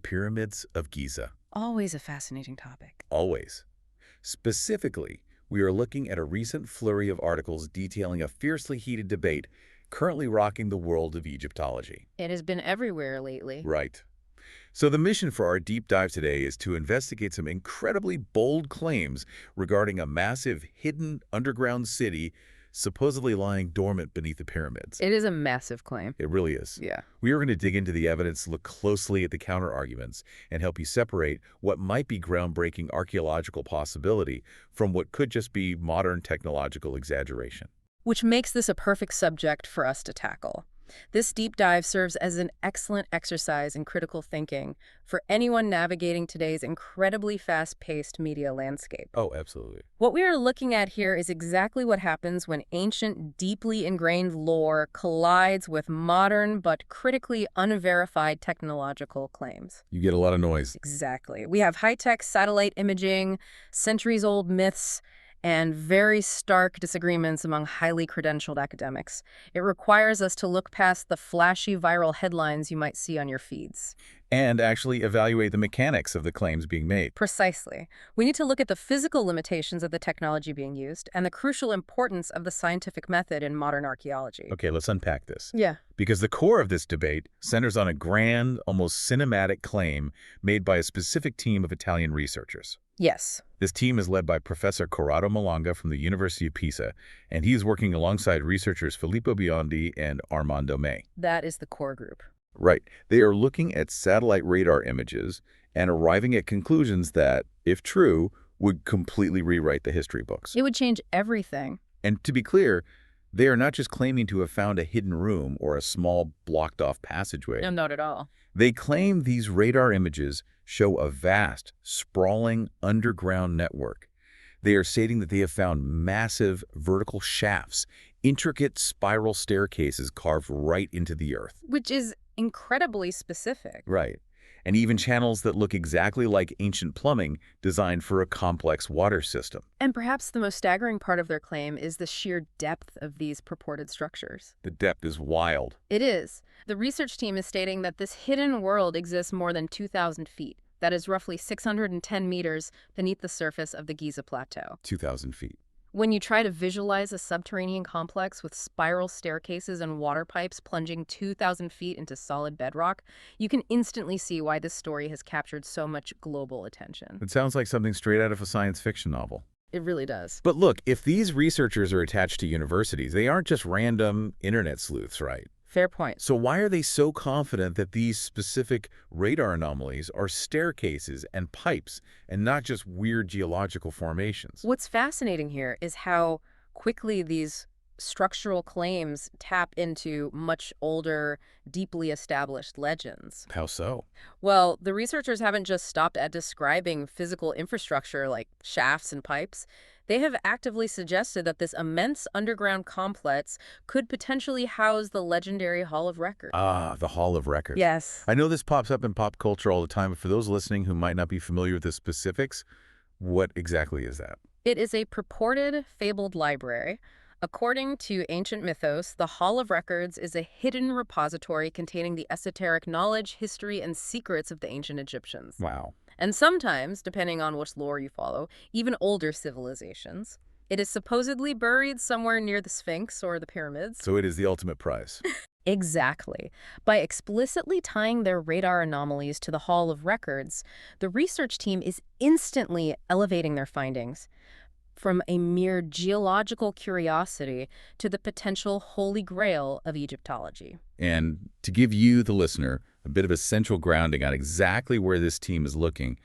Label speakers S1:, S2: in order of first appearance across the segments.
S1: Pyramids of Giza.
S2: Always a fascinating topic.
S1: Always. Specifically, we are looking at a recent flurry of articles detailing a fiercely heated debate currently rocking the world of Egyptology.
S2: It has been everywhere lately.
S1: Right. So the mission for our deep dive today is to investigate some incredibly bold claims regarding a massive hidden underground city supposedly lying dormant beneath the pyramids.
S2: It is a massive claim.
S1: It really is.
S2: Yeah.
S1: We are going to dig into the evidence, look closely at the counter-arguments, and help you separate what might be groundbreaking archaeological possibility from what could just be modern technological exaggeration.
S2: Which makes this a perfect subject for us to tackle. This deep dive serves as an excellent exercise in critical thinking for anyone navigating today's incredibly fast-paced media landscape.
S1: Oh, absolutely.
S2: What we are looking at here is exactly what happens when ancient, deeply ingrained lore collides with modern but critically unverified technological claims.
S1: You get a lot of noise.
S2: Exactly. We have high-tech satellite imaging, centuries-old myths, and very stark disagreements among highly credentialed academics. It requires us to look past the flashy viral headlines you might see on your feeds.
S1: And actually evaluate the mechanics of the claims being made.
S2: Precisely. We need to look at the physical limitations of the technology being used and the crucial importance of the scientific method in modern archaeology.
S1: Okay, let's unpack this.
S2: Yeah.
S1: Because the core of this debate centers on a grand, almost cinematic claim made by a specific team of Italian researchers.
S2: Yes.
S1: This team is led by Professor Corrado Malanga from the University of Pisa, and he is working alongside researchers Filippo Biondi and Armando May.
S2: That is the core group.
S1: Right. They are looking at satellite radar images and arriving at conclusions that, if true, would completely rewrite the history books.
S2: It would change everything.
S1: And to be clear, they are not just claiming to have found a hidden room or a small blocked-off passageway.
S2: No, not at all.
S1: They claim these radar images show a vast, sprawling underground network. They are stating that they have found massive vertical shafts, intricate spiral staircases carved right into the earth.
S2: Which is incredibly specific.
S1: Right. And even channels that look exactly like ancient plumbing designed for a complex water system.
S2: And perhaps the most staggering part of their claim is the sheer depth of these purported structures.
S1: The depth is wild.
S2: It is. The research team is stating that this hidden world exists more than 2,000 feet. That is roughly 610 meters beneath the surface of the Giza Plateau.
S1: 2,000 feet.
S2: When you try to visualize a subterranean complex with spiral staircases and water pipes plunging 2,000 feet into solid bedrock, you can instantly see why this story has captured so much global attention.
S1: It sounds like something straight out of a science fiction novel.
S2: It really does.
S1: But look, if these researchers are attached to universities, they aren't just random internet sleuths, right?
S2: Fair point.
S1: So why are they so confident that these specific radar anomalies are staircases and pipes and not just weird geological formations?
S2: What's fascinating here is how quickly these structural claims tap into much older, deeply established legends.
S1: How so?
S2: Well, the researchers haven't just stopped at describing physical infrastructure like shafts and pipes. They have actively suggested that this immense underground complex could potentially house the legendary Hall of Records.
S1: Ah, the Hall of Records.
S2: Yes.
S1: I know this pops up in pop culture all the time, but for those listening who might not be familiar with the specifics, what exactly is that?
S2: It is a purported fabled library. According to ancient mythos, the Hall of Records is a hidden repository containing the esoteric knowledge, history, and secrets of the ancient Egyptians.
S1: Wow.
S2: And sometimes, depending on which lore you follow, even older civilizations. It is supposedly buried somewhere near the Sphinx or the pyramids.
S1: So it is the ultimate prize.
S2: Exactly. By explicitly tying their radar anomalies to the Hall of Records, the research team is instantly elevating their findings from a mere geological curiosity to the potential holy grail of Egyptology.
S1: And to give you, the listener, a bit of a central grounding on exactly where this team is looking,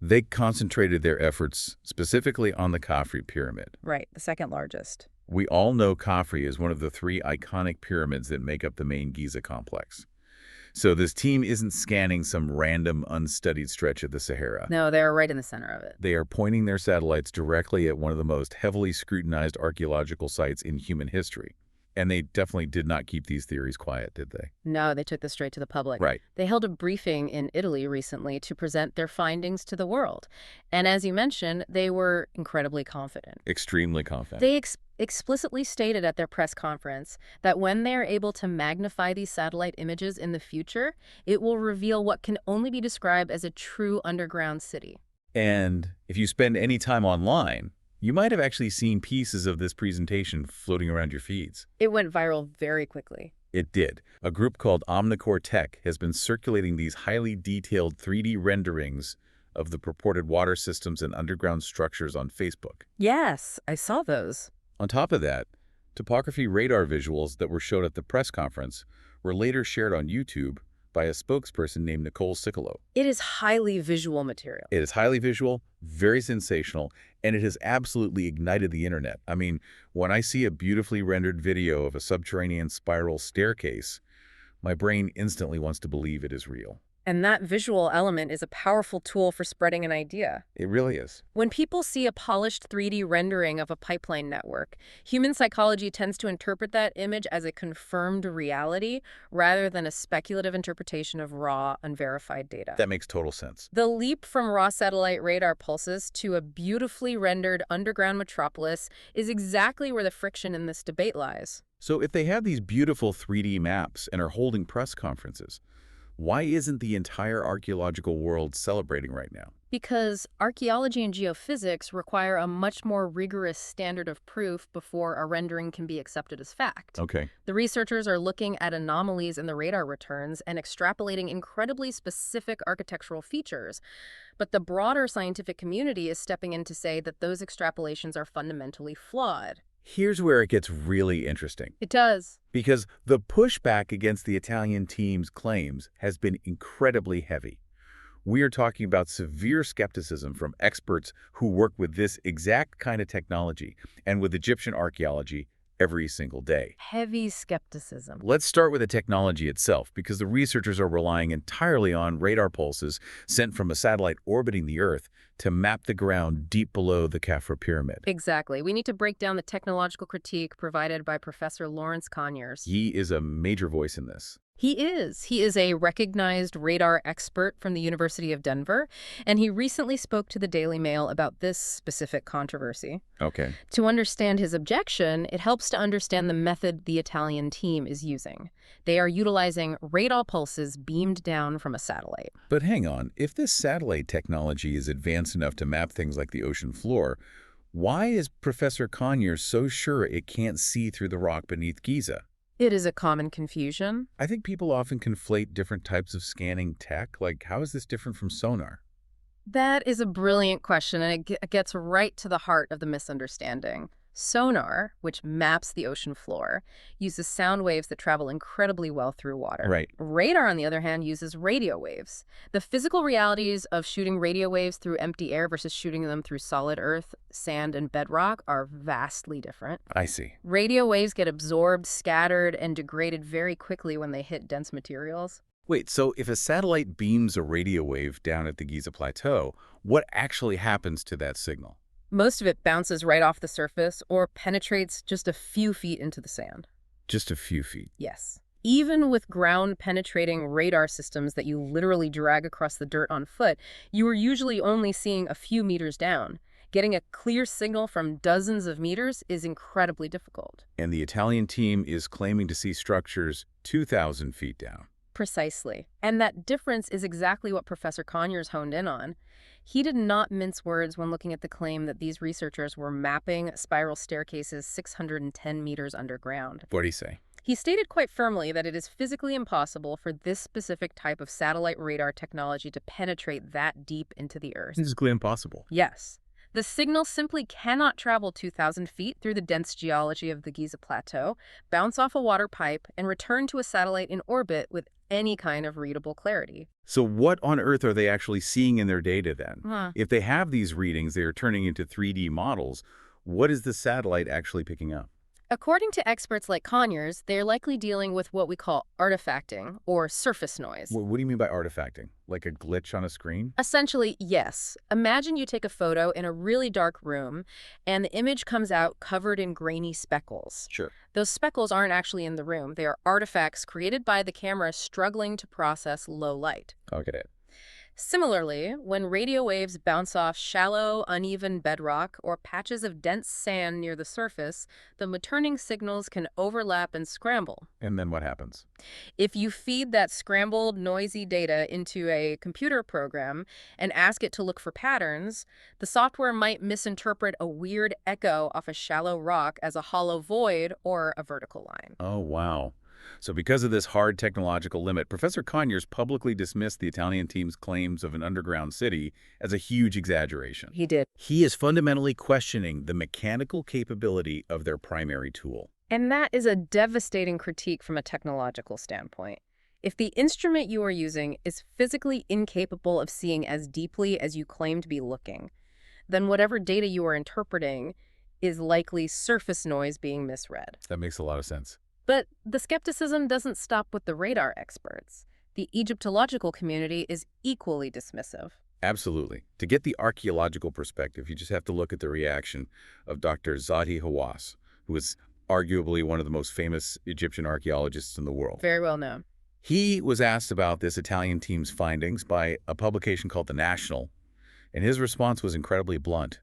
S1: they concentrated their efforts specifically on the Khafre Pyramid.
S2: Right, the second largest.
S1: We all know Khafre is one of the 3 iconic pyramids that make up the main Giza complex. So this team isn't scanning some random, unstudied stretch of the Sahara.
S2: No, they're right in the center of it.
S1: They are pointing their satellites directly at one of the most heavily scrutinized archaeological sites in human history. And they definitely did not keep these theories quiet, did they?
S2: No, they took this straight to the public.
S1: Right.
S2: They held a briefing in Italy recently to present their findings to the world. And as you mentioned, they were incredibly confident.
S1: Extremely confident.
S2: They explicitly stated at their press conference that when they are able to magnify these satellite images in the future, it will reveal what can only be described as a true underground city.
S1: And if you spend any time online, you might have actually seen pieces of this presentation floating around your feeds.
S2: It went viral very quickly.
S1: It did. A group called Omnicore Tech has been circulating these highly detailed 3D renderings of the purported water systems and underground structures on Facebook.
S2: Yes, I saw those.
S1: On top of that, topography radar visuals that were showed at the press conference were later shared on YouTube by a spokesperson named Nicole Sicolo.
S2: It is highly visual material.
S1: It is highly visual, very sensational, and it has absolutely ignited the internet. I mean, when I see a beautifully rendered video of a subterranean spiral staircase, my brain instantly wants to believe it is real.
S2: And that visual element is a powerful tool for spreading an idea.
S1: It really is.
S2: When people see a polished 3D rendering of a pipeline network, human psychology tends to interpret that image as a confirmed reality rather than a speculative interpretation of raw, unverified data.
S1: That makes total sense.
S2: The leap from raw satellite radar pulses to a beautifully rendered underground metropolis is exactly where the friction in this debate lies.
S1: So if they have these beautiful 3D maps and are holding press conferences, why isn't the entire archaeological world celebrating right now?
S2: Because archaeology and geophysics require a much more rigorous standard of proof before a rendering can be accepted as fact.
S1: Okay.
S2: The researchers are looking at anomalies in the radar returns and extrapolating incredibly specific architectural features. But the broader scientific community is stepping in to say that those extrapolations are fundamentally flawed.
S1: Here's where it gets really interesting.
S2: It does.
S1: Because the pushback against the Italian team's claims has been incredibly heavy. We are talking about severe skepticism from experts who work with this exact kind of technology and with Egyptian archaeology every single day.
S2: Heavy skepticism.
S1: Let's start with the technology itself, because the researchers are relying entirely on radar pulses sent from a satellite orbiting the Earth to map the ground deep below the Khafra Pyramid.
S2: Exactly. We need to break down the technological critique provided by Professor Lawrence Conyers.
S1: He is a major voice in this.
S2: He is. He is a recognized radar expert from the University of Denver, and he recently spoke to the Daily Mail about this specific controversy.
S1: Okay.
S2: To understand his objection, it helps to understand the method the Italian team is using. They are utilizing radar pulses beamed down from a satellite.
S1: But hang on, if this satellite technology is advanced enough to map things like the ocean floor, why is Professor Conyers so sure it can't see through the rock beneath Giza?
S2: It is a common confusion.
S1: I think people often conflate different types of scanning tech. Like, how is this different from sonar?
S2: That is a brilliant question, and it gets right to the heart of the misunderstanding. Sonar, which maps the ocean floor, uses sound waves that travel incredibly well through water.
S1: Right.
S2: Radar, on the other hand, uses radio waves. The physical realities of shooting radio waves through empty air versus shooting them through solid earth, sand, and bedrock are vastly different.
S1: I see.
S2: Radio waves get absorbed, scattered, and degraded very quickly when they hit dense materials.
S1: Wait, so if a satellite beams a radio wave down at the Giza Plateau, what actually happens to that signal?
S2: Most of it bounces right off the surface or penetrates just a few feet into the sand.
S1: Just a few feet.
S2: Yes. Even with ground-penetrating radar systems that you literally drag across the dirt on foot, you are usually only seeing a few meters down. Getting a clear signal from dozens of meters is incredibly difficult.
S1: And the Italian team is claiming to see structures 2,000 feet down.
S2: Precisely. And that difference is exactly what Professor Conyers honed in on. He did not mince words when looking at the claim that these researchers were mapping spiral staircases 610 meters underground.
S1: What did he say?
S2: He stated quite firmly that it is physically impossible for this specific type of satellite radar technology to penetrate that deep into the Earth.
S1: Physically impossible.
S2: Yes. The signal simply cannot travel 2,000 feet through the dense geology of the Giza Plateau, bounce off a water pipe, and return to a satellite in orbit with any kind of readable clarity.
S1: So what on earth are they actually seeing in their data then? If they have these readings they are turning into 3D models, what is the satellite actually picking up?
S2: According to experts like Conyers, they're likely dealing with what we call artifacting, or surface noise.
S1: What do you mean by artifacting? Like a glitch on a screen?
S2: Essentially, yes. Imagine you take a photo in a really dark room, and the image comes out covered in grainy speckles.
S1: Sure.
S2: Those speckles aren't actually in the room. They are artifacts created by the camera struggling to process low light.
S1: I'll get it.
S2: Similarly, when radio waves bounce off shallow, uneven bedrock or patches of dense sand near the surface, the returning signals can overlap and scramble.
S1: And then what happens?
S2: If you feed that scrambled, noisy data into a computer program and ask it to look for patterns, the software might misinterpret a weird echo off a shallow rock as a hollow void or a vertical line.
S1: Oh, wow. So because of this hard technological limit, Professor Conyers publicly dismissed the Italian team's claims of an underground city as a huge exaggeration.
S2: He did.
S1: He is fundamentally questioning the mechanical capability of their primary tool.
S2: And that is a devastating critique from a technological standpoint. If the instrument you are using is physically incapable of seeing as deeply as you claim to be looking, then whatever data you are interpreting is likely surface noise being misread.
S1: That makes a lot of sense.
S2: But the skepticism doesn't stop with the radar experts. The Egyptological community is equally dismissive.
S1: Absolutely. To get the archaeological perspective, you just have to look at the reaction of Dr. Zahi Hawass, who is arguably one of the most famous Egyptian archaeologists in the world.
S2: Very well known.
S1: He was asked about this Italian team's findings by a publication called The National, and his response was incredibly blunt.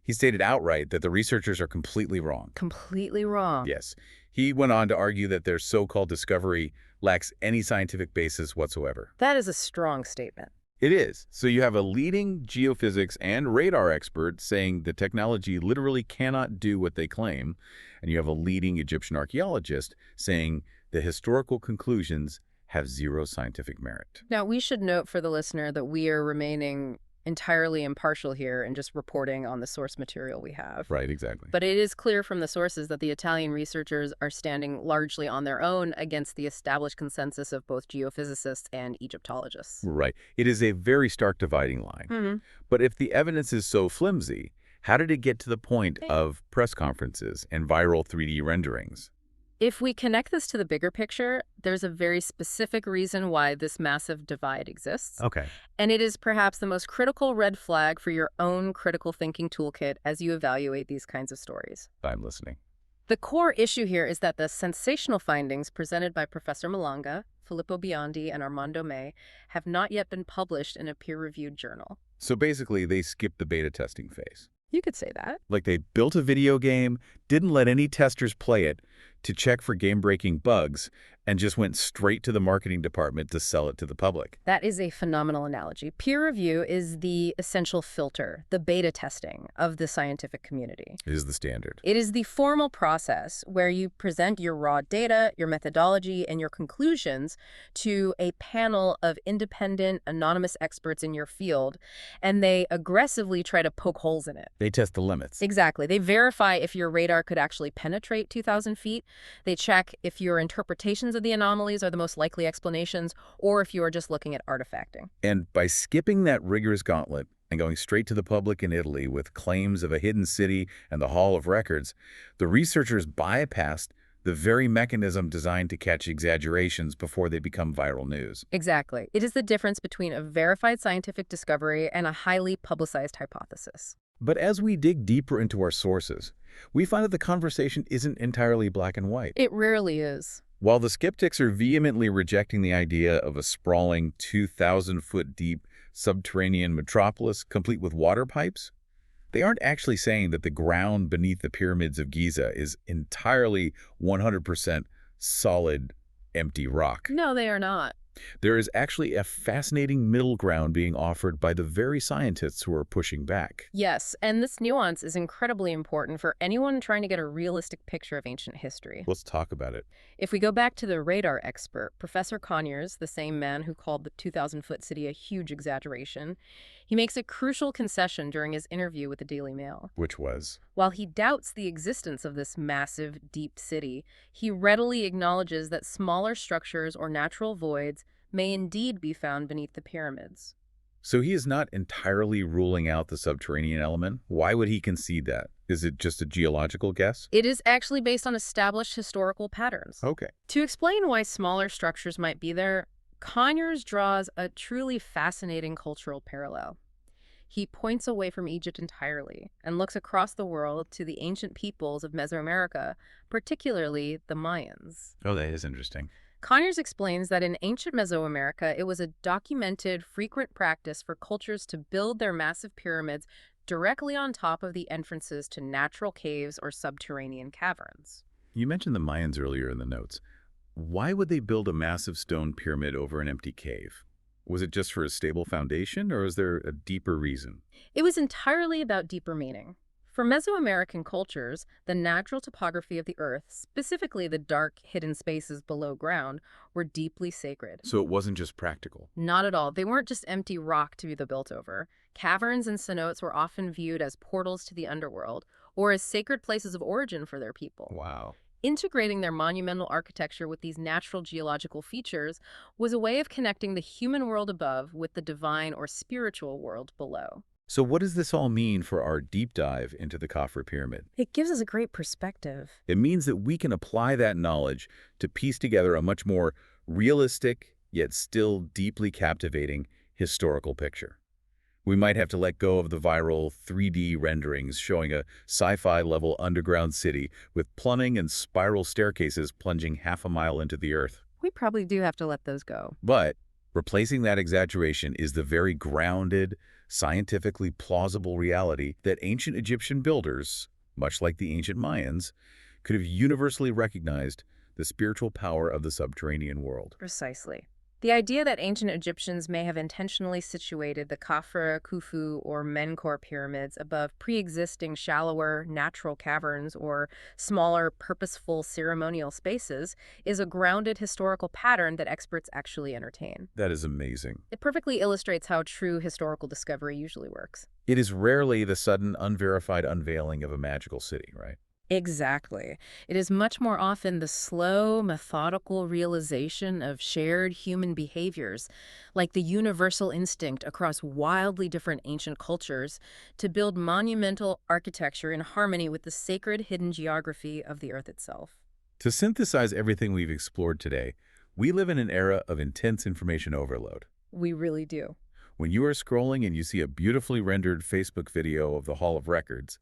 S1: He stated outright that the researchers are completely wrong.
S2: Completely wrong.
S1: Yes. He went on to argue that their so-called discovery lacks any scientific basis whatsoever.
S2: That is a strong statement.
S1: It is. So you have a leading geophysics and radar expert saying the technology literally cannot do what they claim, and you have a leading Egyptian archaeologist saying the historical conclusions have zero scientific merit.
S2: Now, we should note for the listener that we are remaining entirely impartial here and just reporting on the source material we have.
S1: Right, exactly.
S2: But it is clear from the sources that the Italian researchers are standing largely on their own against the established consensus of both geophysicists and Egyptologists.
S1: Right. It is a very stark dividing line. But if the evidence is so flimsy, how did it get to the point of press conferences and viral 3D renderings?
S2: If we connect this to the bigger picture, there's a very specific reason why this massive divide exists.
S1: Okay.
S2: And it is perhaps the most critical red flag for your own critical thinking toolkit as you evaluate these kinds of stories.
S1: I'm listening.
S2: The core issue here is that the sensational findings presented by Professor Malanga, Filippo Biondi, and Armando May have not yet been published in a peer-reviewed journal.
S1: So basically, they skipped the beta testing phase.
S2: You could say that.
S1: Like they built a video game, didn't let any testers play it to check for game-breaking bugs, and just went straight to the marketing department to sell it to the public.
S2: That is a phenomenal analogy. Peer review is the essential filter, the beta testing of the scientific community.
S1: It is the standard.
S2: It is the formal process where you present your raw data, your methodology, and your conclusions to a panel of independent, anonymous experts in your field, and they aggressively try to poke holes in it.
S1: They test the limits.
S2: Exactly. They verify if your radar could actually penetrate 2,000 feet. They check if your interpretations of the anomalies are the most likely explanations, or if you are just looking at artifacting.
S1: And by skipping that rigorous gauntlet and going straight to the public in Italy with claims of a hidden city and the Hall of Records, the researchers bypassed the very mechanism designed to catch exaggerations before they become viral news.
S2: Exactly. It is the difference between a verified scientific discovery and a highly publicized hypothesis.
S1: But as we dig deeper into our sources, we find that the conversation isn't entirely black and white.
S2: It rarely is.
S1: While the skeptics are vehemently rejecting the idea of a sprawling 2,000-foot deep subterranean metropolis complete with water pipes, they aren't actually saying that the ground beneath the pyramids of Giza is entirely 100% solid, empty rock.
S2: No, they are not.
S1: There is actually a fascinating middle ground being offered by the very scientists who are pushing back.
S2: Yes, and this nuance is incredibly important for anyone trying to get a realistic picture of ancient history.
S1: Let's talk about it.
S2: If we go back to the radar expert, Professor Conyers, the same man who called the 2,000-foot city a huge exaggeration, he makes a crucial concession during his interview with the Daily Mail.
S1: Which was?
S2: While he doubts the existence of this massive, deep city, he readily acknowledges that smaller structures or natural voids may indeed be found beneath the pyramids.
S1: So he is not entirely ruling out the subterranean element? Why would he concede that? Is it just a geological guess?
S2: It is actually based on established historical patterns.
S1: Okay.
S2: To explain why smaller structures might be there, Conyers draws a truly fascinating cultural parallel. He points away from Egypt entirely and looks across the world to the ancient peoples of Mesoamerica, particularly the Mayans.
S1: Oh, that is interesting.
S2: Conyers explains that in ancient Mesoamerica, it was a documented, frequent practice for cultures to build their massive pyramids directly on top of the entrances to natural caves or subterranean caverns.
S1: You mentioned the Mayans earlier in the notes. Why would they build a massive stone pyramid over an empty cave? Was it just for a stable foundation, or is there a deeper reason?
S2: It was entirely about deeper meaning. For Mesoamerican cultures, the natural topography of the earth, specifically the dark, hidden spaces below ground, were deeply sacred.
S1: So it wasn't just practical.
S2: Not at all. They weren't just empty rock to be built over. Caverns and cenotes were often viewed as portals to the underworld, or as sacred places of origin for their people.
S1: Wow.
S2: Integrating their monumental architecture with these natural geological features was a way of connecting the human world above with the divine or spiritual world below.
S1: So what does this all mean for our deep dive into the Khafre Pyramid?
S2: It gives us a great perspective.
S1: It means that we can apply that knowledge to piece together a much more realistic, yet still deeply captivating historical picture. We might have to let go of the viral 3D renderings showing a sci-fi level underground city with plumbing and spiral staircases plunging half a mile into the earth.
S2: We probably do have to let those go.
S1: But replacing that exaggeration is the very grounded, scientifically plausible reality that ancient Egyptian builders, much like the ancient Mayans, could have universally recognized the spiritual power of the subterranean world.
S2: Precisely. The idea that ancient Egyptians may have intentionally situated the Khafre, Khufu, or Menkaure pyramids above pre-existing shallower natural caverns or smaller purposeful ceremonial spaces is a grounded historical pattern that experts actually entertain.
S1: That is amazing.
S2: It perfectly illustrates how true historical discovery usually works.
S1: It is rarely the sudden, unverified unveiling of a magical city, right?
S2: Exactly. It is much more often the slow, methodical realization of shared human behaviors, like the universal instinct across wildly different ancient cultures to build monumental architecture in harmony with the sacred hidden geography of the earth itself.
S1: To synthesize everything we've explored today, we live in an era of intense information overload.
S2: We really do.
S1: When you are scrolling and you see a beautifully rendered Facebook video of the Hall of Records,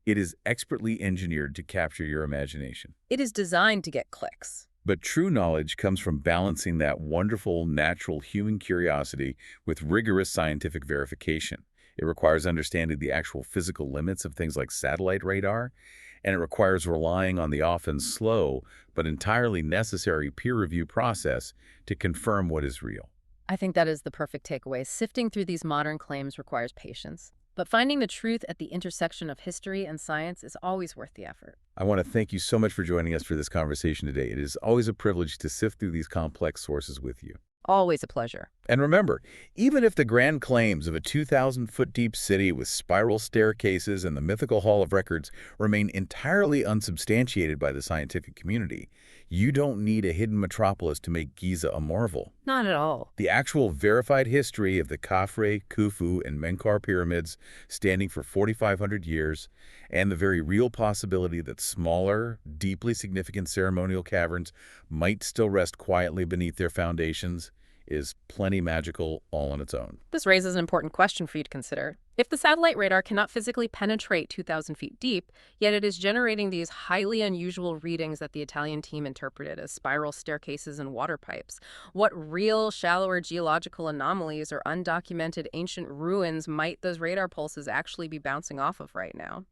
S1: it is expertly engineered to capture your imagination.
S2: It is designed to get clicks.
S1: But true knowledge comes from balancing that wonderful, natural human curiosity with rigorous scientific verification. It requires understanding the actual physical limits of things like satellite radar, and it requires relying on the often slow but entirely necessary peer review process to confirm what is real.
S2: I think that is the perfect takeaway. Sifting through these modern claims requires patience. But finding the truth at the intersection of history and science is always worth the effort.
S1: I want to thank you so much for joining us for this conversation today. It is always a privilege to sift through these complex sources with you.
S2: Always a pleasure.
S1: And remember, even if the grand claims of a 2,000-foot deep city with spiral staircases and the mythical Hall of Records remain entirely unsubstantiated by the scientific community, you don't need a hidden metropolis to make Giza a marvel.
S2: Not at all.
S1: The actual verified history of the Khafre, Khufu, and Menkaure pyramids standing for 4,500 years, and the very real possibility that smaller, deeply significant ceremonial caverns might still rest quietly beneath their foundations is plenty magical all on its own.
S2: This raises an important question for you to consider. If the satellite radar cannot physically penetrate 2,000 feet deep, yet it is generating these highly unusual readings that the Italian team interpreted as spiral staircases and water pipes, what real, shallower geological anomalies or undocumented ancient ruins might those radar pulses actually be bouncing off of right now?